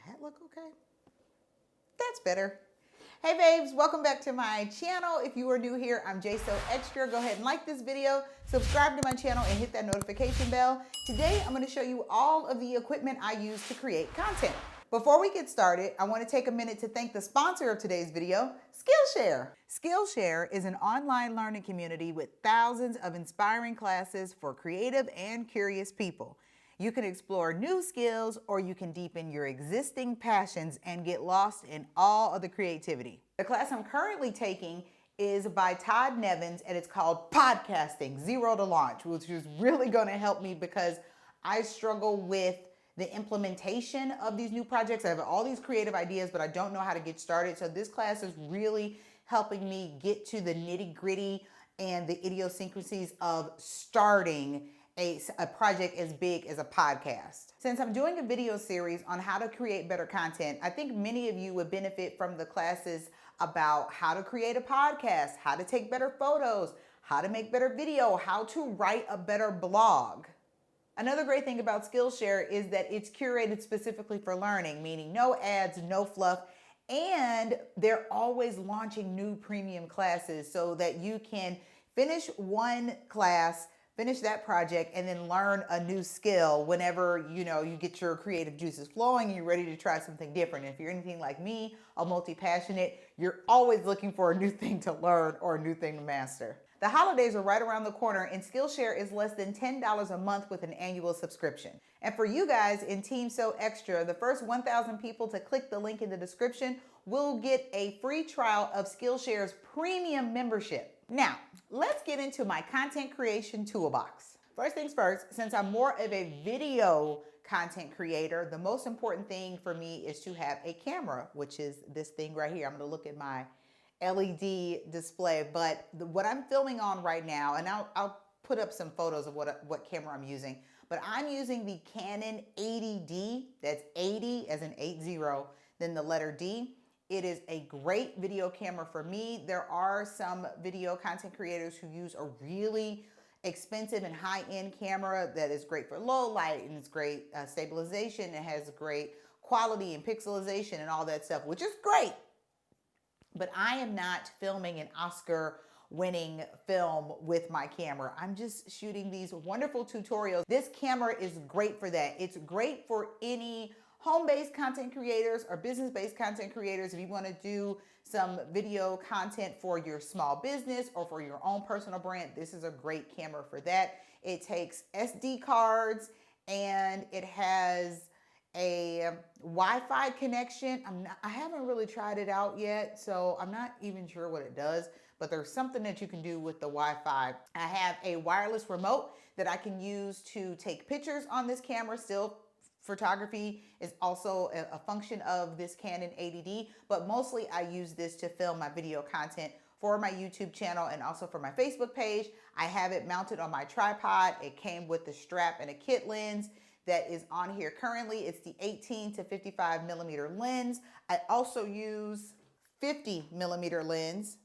that look okay? That's better. Hey babes, welcome back to my channel. If you are new here, I'm Jay So Extra. Go ahead and like this video, subscribe to my channel, and hit that notification bell. Today, I'm gonna show you all of the equipment I use to create content. Before we get started, I want to take a minute to thank the sponsor of today's video, Skillshare. Skillshare is an online learning community with thousands of inspiring classes for creative and curious people. You can explore new skills, or you can deepen your existing passions and get lost in all of the creativity. The class I'm currently taking is by Todd Nevins, and it's called Podcasting, Zero to Launch, which is really going to help me because I struggle with the implementation of these new projects. I have all these creative ideas, but I don't know how to get started. So this class is really helping me get to the nitty-gritty and the idiosyncrasies of starting a project as big as a podcast. Since I'm doing a video series on how to create better content, I think many of you would benefit from the classes about how to create a podcast, how to take better photos, how to make better video, how to write a better blog. Another great thing about Skillshare is that it's curated specifically for learning, meaning no ads, no fluff, and they're always launching new premium classes so that you can finish one class, finish that project, and then learn a new skill whenever you get your creative juices flowing and you're ready to try something different. If you're anything like me, a multi-passionate, you're always looking for a new thing to learn or a new thing to master. The holidays are right around the corner, and Skillshare is less than $10 a month with an annual subscription. And for you guys in Team So Extra, the first 1,000 people to click the link in the description will get a free trial of Skillshare's premium membership. Now, let's get into my content creation toolbox. First things first, since I'm more of a video content creator, the most important thing for me is to have a camera, which is this thing right here. I'm gonna look at my LED display, but what I'm filming on right now, and I'll put up some photos of what camera I'm using, but I'm using the Canon 80D, that's 80 as in 80, then the letter D. It is a great video camera for me. There are some video content creators who use a really expensive and high-end camera that is great for low light, and it's great stabilization. It has great quality and pixelization and all that stuff, which is great. But I am not filming an Oscar-winning film with my camera. I'm just shooting these wonderful tutorials. This camera is great for that. It's great for any home-based content creators or business-based content creators. If you want to do some video content for your small business or for your own personal brand, this is a great camera for that. It takes SD cards and it has a Wi-Fi connection. I haven't really tried it out yet, so I'm not even sure what it does, but there's something that you can do with the Wi-Fi. I have a wireless remote that I can use to take pictures on this camera. Still photography is also a function of this Canon 80D, but mostly I use this to film my video content for my YouTube channel and also for my Facebook page. I have it mounted on my tripod. It came with the strap and a kit lens that is on here currently. It's the 18 to 55 millimeter lens. I also use 50 millimeter lens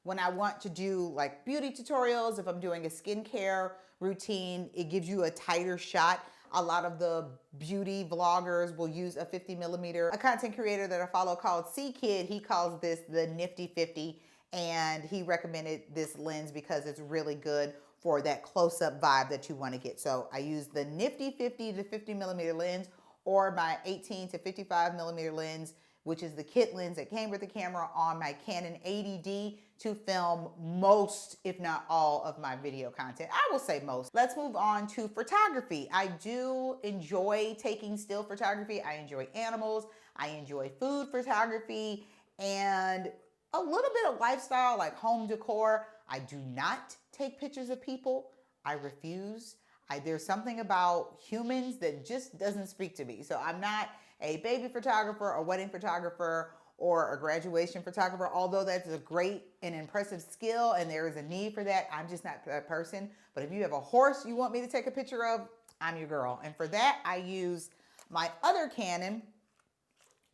when I want to do like beauty tutorials. If I'm doing a skincare routine, it gives you a tighter shot. A lot of the beauty vloggers will use a 50 millimeter. A content creator that I follow called C-Kid, he calls this the Nifty 50, and he recommended this lens because it's really good for that close-up vibe that you want to get. So I use the Nifty 50 to 50 millimeter lens, or my 18 to 55 millimeter lens, which is the kit lens that came with the camera, on my Canon 80D to film most, if not all, of my video content. I will say most. Let's move on to photography. I do enjoy taking still photography. I enjoy animals. I enjoy food photography and a little bit of lifestyle like home decor. I do not take pictures of people. I refuse. There's something about humans that just doesn't speak to me. So I'm not a baby photographer, a wedding photographer, or a graduation photographer, although that's a great and impressive skill and there is a need for that. I'm just not that person. But if you have a horse you want me to take a picture of, I'm your girl. And for that, I use my other Canon,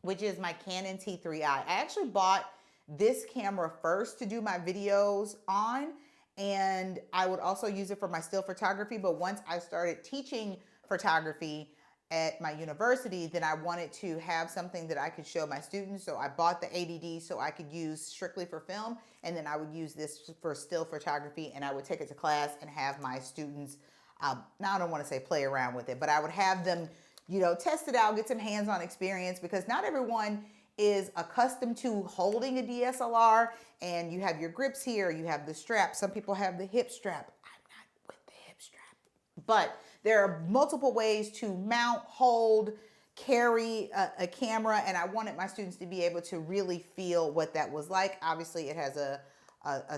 which is my Canon T3i. I actually bought this camera first to do my videos on, and I would also use it for my still photography. But once I started teaching photography, at my university, then I wanted to have something that I could show my students. So I bought the ADD so I could use strictly for film, and then I would use this for still photography, and I would take it to class and have my students, now I don't want to say play around with it, but I would have them, you know, test it out, get some hands-on experience, because not everyone is accustomed to holding a DSLR, and you have your grips here, you have the strap. Some people have the hip strap. I'm not with the hip strap. But there are multiple ways to mount, hold, carry a camera, and I wanted my students to be able to really feel what that was like. Obviously, it has a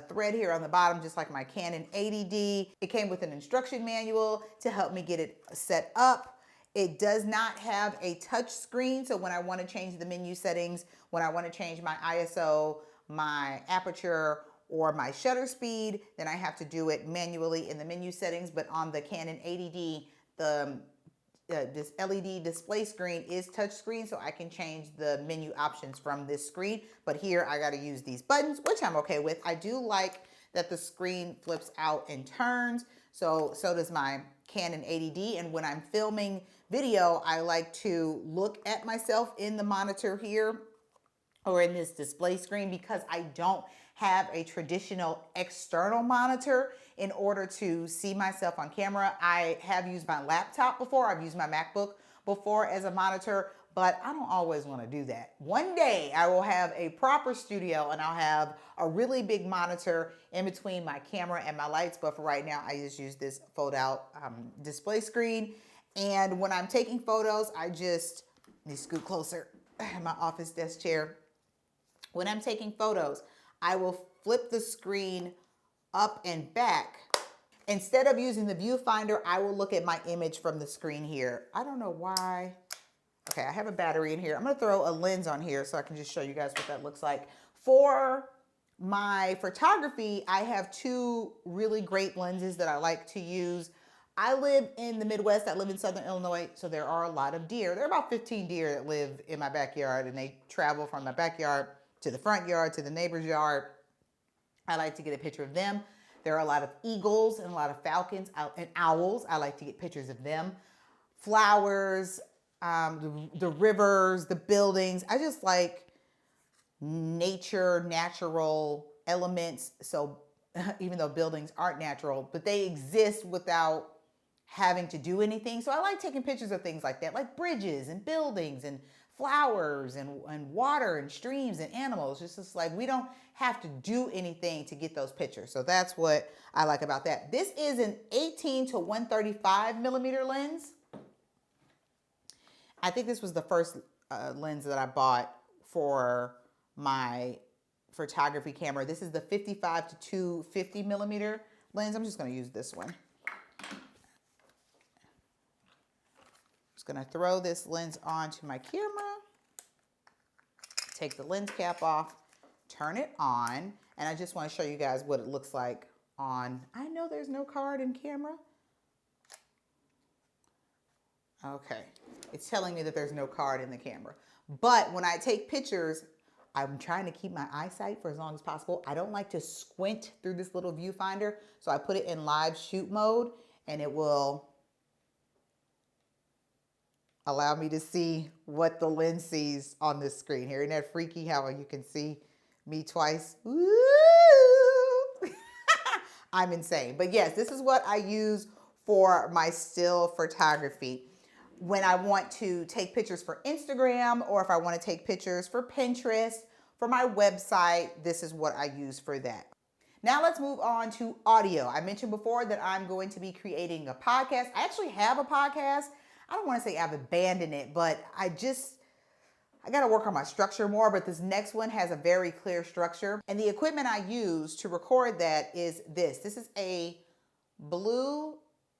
thread here on the bottom, just like my Canon 80D. It came with an instruction manual to help me get it set up. It does not have a touch screen, so when I want to change the menu settings, when I want to change my ISO, my aperture, or my shutter speed, then I have to do it manually in the menu settings. But on the Canon 80D, this LED display screen is touch screen, so I can change the menu options from this screen. But here I got to use these buttons, which I'm okay with. I do like that the screen flips out and turns. So does my Canon 80D. And when I'm filming video, I like to look at myself in the monitor here or in this display screen, because I don't have a traditional external monitor in order to see myself on camera. I have used my laptop before. I've used my MacBook before as a monitor, but I don't always want to do that. One day I will have a proper studio and I'll have a really big monitor in between my camera and my lights. But for right now, I just use this fold out display screen. And when I'm taking photos, let me scoot closer, my office desk chair. When I'm taking photos, I will flip the screen up and back. Instead of using the viewfinder, I will look at my image from the screen here. I don't know why. Okay, I have a battery in here. I'm gonna throw a lens on here so I can just show you guys what that looks like. For my photography, I have two really great lenses that I like to use. I live in the Midwest. I live in Southern Illinois, so there are a lot of deer. There are about 15 deer that live in my backyard, and they travel from my backyard to the front yard, to the neighbor's yard. I like to get a picture of them. There are a lot of eagles and a lot of falcons and owls. I like to get pictures of them. Flowers, the rivers, the buildings. I just like nature, natural elements. So even though buildings aren't natural, but they exist without having to do anything. So I like taking pictures of things like that, like bridges and buildings and flowers and water and streams and animals. It's just like we don't have to do anything to get those pictures. So that's what I like about that. This is an 18 to 135 millimeter lens. I think this was the first lens that I bought for my photography camera. This is the 55 to 250 millimeter lens. I'm just going to use this one. Just going to throw this lens onto my camera, take the lens cap off, turn it on, and I just want to show you guys what it looks like on. I know there's no card in camera. Okay, it's telling me that there's no card in the camera. But when I take pictures, I'm trying to keep my eyesight for as long as possible. I don't like to squint through this little viewfinder, so I put it in live shoot mode, and it will allow me to see what the lens sees on this screen here. Isn't that freaky how you can see me twice? Woo! I'm insane. But yes, this is what I use for my still photography. When I want to take pictures for Instagram, or if I want to take pictures for Pinterest, for my website, this is what I use for that. Now let's move on to audio. I mentioned before that I'm going to be creating a podcast. I actually have a podcast. I don't want to say I've abandoned it, but I got to work on my structure more, but this next one has a very clear structure. And the equipment I use to record that is this. This is a Blue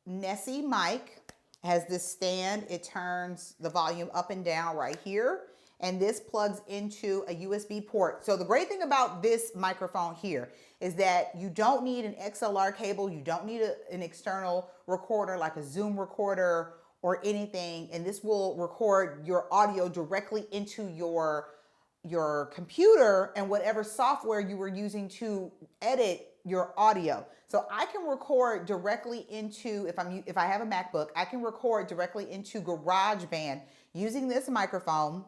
Nessie mic. It has this stand. It turns the volume up and down right here. And this plugs into a USB port. So the great thing about this microphone here is that you don't need an XLR cable. You don't need an external recorder like a Zoom recorder or anything, and this will record your audio directly into your computer, and whatever software you were using to edit your audio. So I can record directly into, if I have a MacBook, I can record directly into GarageBand using this microphone,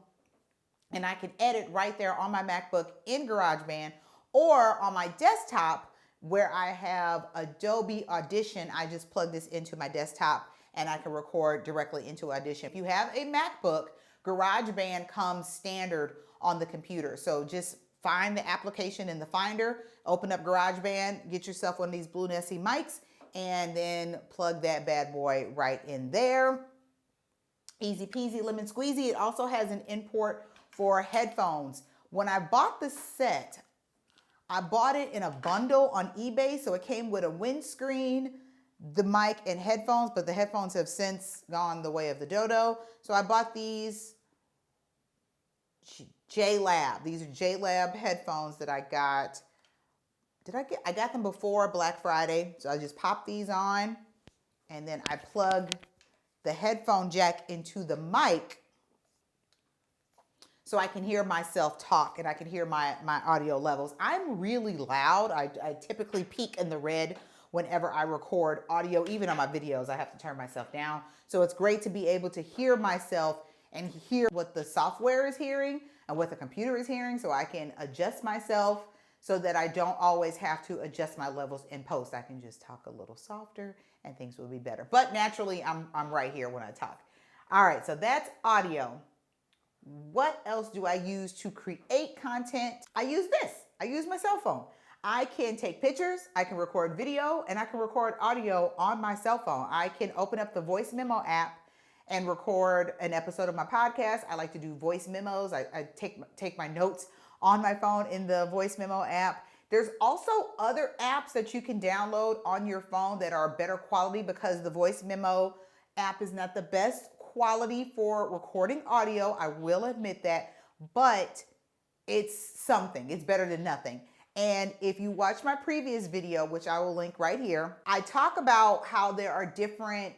and I can edit right there on my MacBook in GarageBand, or on my desktop where I have Adobe Audition. I just plug this into my desktop and I can record directly into Audition. If you have a MacBook, GarageBand comes standard on the computer. So just find the application in the Finder, open up GarageBand, get yourself one of these Blue Nessie mics, and then plug that bad boy right in there. Easy peasy lemon squeezy. It also has an import for headphones. When I bought the set, I bought it in a bundle on eBay, so it came with a windscreen, the mic, and headphones, but the headphones have since gone the way of the dodo. So I bought these JLab. These are JLab headphones that I got. I got them before Black Friday, so I just pop these on, and then I plug the headphone jack into the mic so I can hear myself talk and I can hear my audio levels. I'm really loud. I typically peak in the red whenever I record audio. Even on my videos, I have to turn myself down. So it's great to be able to hear myself and hear what the software is hearing and what the computer is hearing, so I can adjust myself so that I don't always have to adjust my levels in post. I can just talk a little softer and things will be better. But naturally, I'm right here when I talk. All right, so that's audio. What else do I use to create content? I use this. I use my cell phone. I can take pictures, I can record video, and I can record audio on my cell phone. I can open up the voice memo app and record an episode of my podcast. I like to do voice memos. I take my notes on my phone in the voice memo app. There's also other apps that you can download on your phone that are better quality, because the voice memo app is not the best quality for recording audio. I will admit that, but it's something. It's better than nothing. And if you watch my previous video, which I will link right here, I talk about how there are different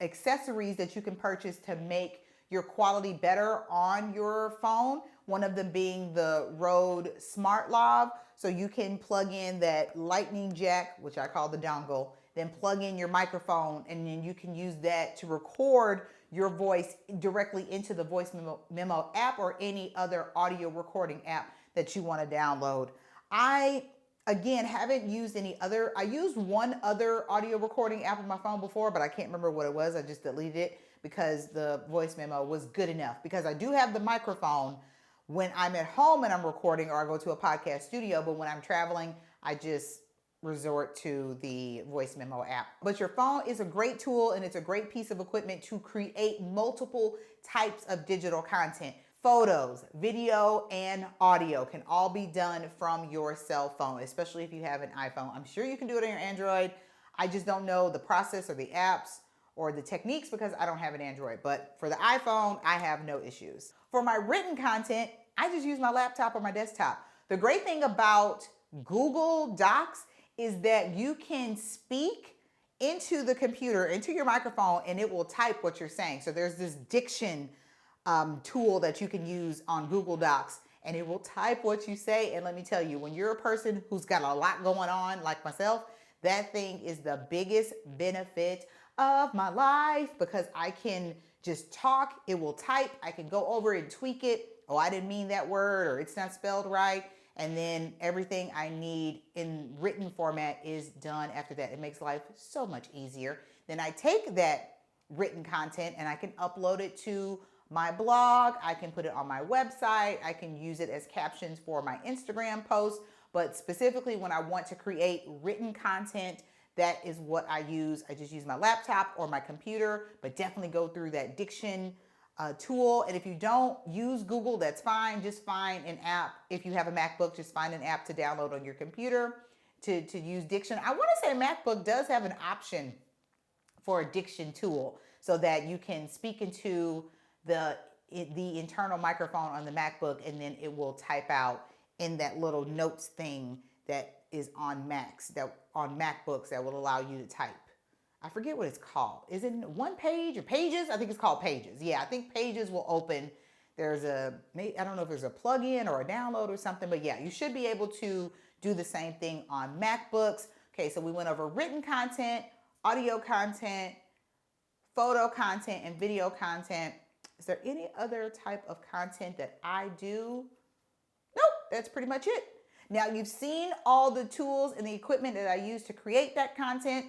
accessories that you can purchase to make your quality better on your phone. One of them being the Rode Smart Lav. So you can plug in that lightning jack, which I call the dongle, then plug in your microphone, and then you can use that to record your voice directly into the voice memo app or any other audio recording app that you want to download. I, again, haven't used any other. I used one other audio recording app on my phone before, but I can't remember what it was. I just deleted it because the voice memo was good enough. Because I do have the microphone when I'm at home and I'm recording, or I go to a podcast studio, but when I'm traveling, I just resort to the voice memo app. But your phone is a great tool, and it's a great piece of equipment to create multiple types of digital content. Photos, video, and audio can all be done from your cell phone, especially if you have an iPhone. I'm sure you can do it on your Android. I just don't know the process or the apps or the techniques because I don't have an Android. But for the iPhone, I have no issues. For my written content, I just use my laptop or my desktop. The great thing about Google Docs is that you can speak into the computer, into your microphone, and it will type what you're saying. So there's this diction tool that you can use on Google Docs, and it will type what you say. And let me tell you, when you're a person who's got a lot going on, like myself, that thing is the biggest benefit of my life, because I can just talk, it will type, I can go over and tweak it. Oh, I didn't mean that word, or it's not spelled right. And then everything I need in written format is done after that. It makes life so much easier. Then I take that written content and I can upload it to my blog. I can put it on my website. I can use it as captions for my Instagram posts. But specifically when I want to create written content, that is what I use. I just use my laptop or my computer, but definitely go through that diction tool. And if you don't use Google, that's fine. Just find an app. If you have a MacBook, just find an app to download on your computer to use diction. I want to say MacBook does have an option for a diction tool so that you can speak into the internal microphone on the MacBook, and then it will type out in that little notes thing that is on MacBooks that will allow you to type. I forget what it's called. Is it One Page or Pages? I think it's called Pages. Yeah, I think Pages will open. There's I don't know if there's a plugin or a download or something, but yeah, you should be able to do the same thing on MacBooks. Okay, so we went over written content, audio content, photo content, and video content. Is there any other type of content that I do? Nope, that's pretty much it. Now you've seen all the tools and the equipment that I use to create that content.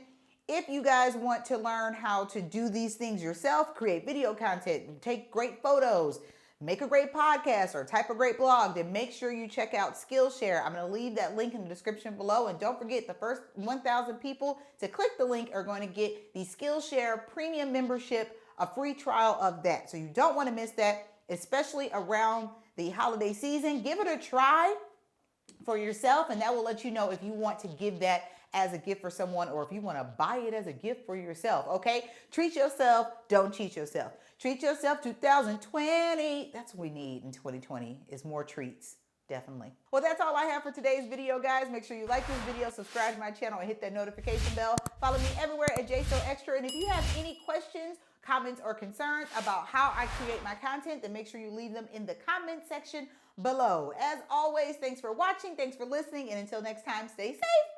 If you guys want to learn how to do these things yourself, create video content, take great photos, make a great podcast, or type a great blog, then make sure you check out Skillshare. I'm going to leave that link in the description below. And don't forget, the first 1,000 people to click the link are going to get the Skillshare premium membership, a free trial of that. So you don't want to miss that, especially around the holiday season. Give it a try for yourself, and that will let you know if you want to give that as a gift for someone or if you want to buy it as a gift for yourself. Okay, treat yourself, don't cheat yourself. Treat yourself 2020. That's what we need in 2020 is more treats. Definitely. Well, that's all I have for today's video, guys. Make sure you like this video, subscribe to my channel, and hit that notification bell. Follow me everywhere at JSoExtra. And if you have any questions, comments, or concerns about how I create my content, then make sure you leave them in the comment section below. As always, thanks for watching, thanks for listening, and until next time, stay safe.